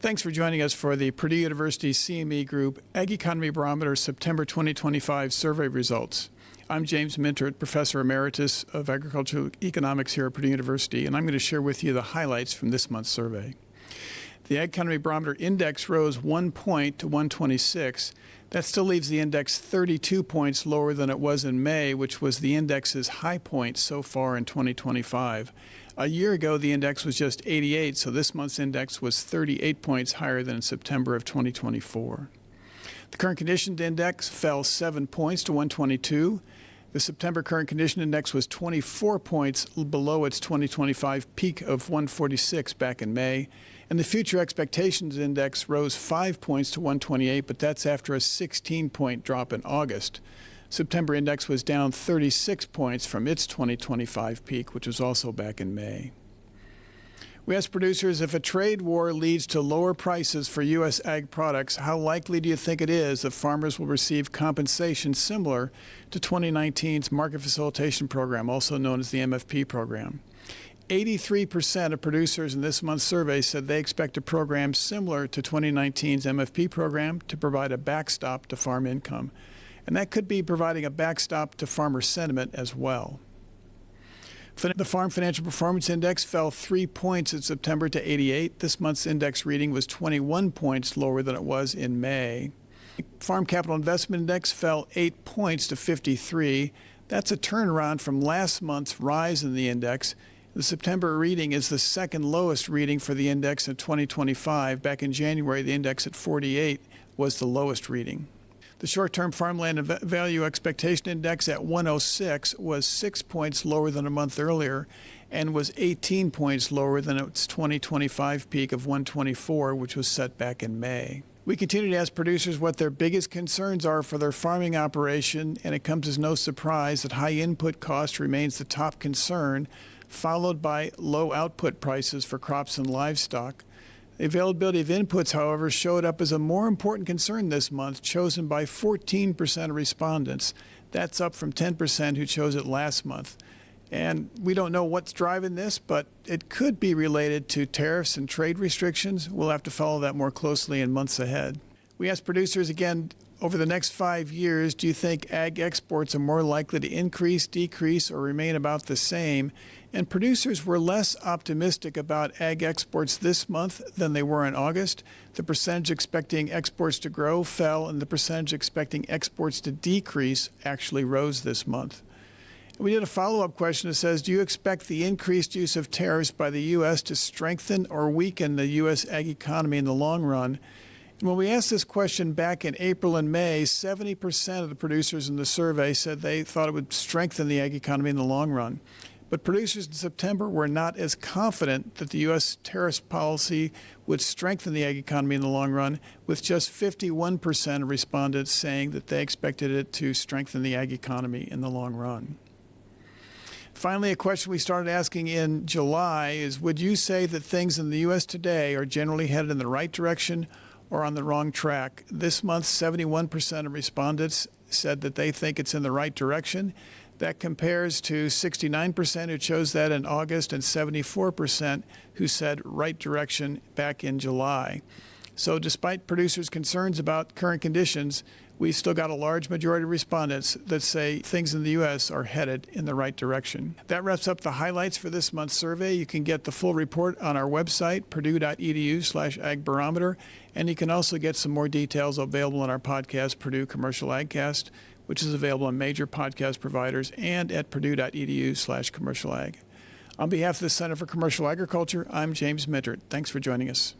Thanks for joining us for the Purdue University CME Group Ag Economy Barometer September 2025 survey results. I'm James Mintert, Professor Emeritus of Agricultural Economics here at Purdue University, and I'm going to share with you the highlights from this month's survey. The Ag Economy Barometer index rose 1 point to 126. That still leaves the index 32 points lower than it was in May, which was the index's high point so far in 2025. A year ago, the index was just 88, so this month's index was 38 points higher than in September of 2024. The current condition index fell 7 points to 122. The September current condition index was 24 points below its 2025 peak of 146 back in May. And the future expectations index rose 5 points to 128, but that's after a 16-point drop in August. September index was down 36 points from its 2025 peak, which was also back in May. We asked producers, if a trade war leads to lower prices for U.S. ag products, how likely do you think it is that farmers will receive compensation similar to 2019's Market Facilitation Program, also known as the MFP program? 83% of producers in this month's survey said they expect a program similar to 2019's MFP program to provide a backstop to farm income. And that could be providing a backstop to farmer sentiment as well. The Farm Financial Performance Index fell 3 points in September to 88. This month's index reading was 21 points lower than it was in May. Farm Capital Investment Index fell 8 points to 53. That's a turnaround from last month's rise in the index. The September reading is the second lowest reading for the index in 2025. Back in January, the index at 48 was the lowest reading. The short-term farmland value expectation index at 106 was 6 points lower than a month earlier and was 18 points lower than its 2025 peak of 124, which was set back in May. We continue to ask producers what their biggest concerns are for their farming operation, and it comes as no surprise that high input cost remains the top concern, followed by low output prices for crops and livestock. The availability of inputs, however, showed up as a more important concern this month, chosen by 14% of respondents. That's up from 10% who chose it last month. And we don't know what's driving this, but it could be related to tariffs and trade restrictions. We'll have to follow that more closely in months ahead. We asked producers again, over the next 5 years, do you think ag exports are more likely to increase, decrease, or remain about the same? And producers were less optimistic about ag exports this month than they were in August. The percentage expecting exports to grow fell, and the percentage expecting exports to decrease actually rose this month. We did a follow-up question that says, do you expect the increased use of tariffs by the U.S. to strengthen or weaken the U.S. ag economy in the long run? And when we asked this question back in April and May, 70% of the producers in the survey said they thought it would strengthen the ag economy in the long run. But producers in September were not as confident that the U.S. tariffs policy would strengthen the ag economy in the long run, with just 51% of respondents saying that they expected it to strengthen the ag economy in the long run. Finally, a question we started asking in July is, would you say that things in the U.S. today are generally headed in the right direction or on the wrong track? This month, 71% of respondents said that they think it's in the right direction. That compares to 69% who chose that in August and 74% who said right direction back in July. So despite producers' concerns about current conditions, we still got a large majority of respondents that say things in the U.S. are headed in the right direction. That wraps up the highlights for this month's survey. You can get the full report on our website, purdue.edu/agbarometer, and you can also get some more details available on our podcast, Purdue Commercial AgCast, which is available on major podcast providers and at purdue.edu/commercialag. On behalf of the Center for Commercial Agriculture, I'm James Mintert. Thanks for joining us.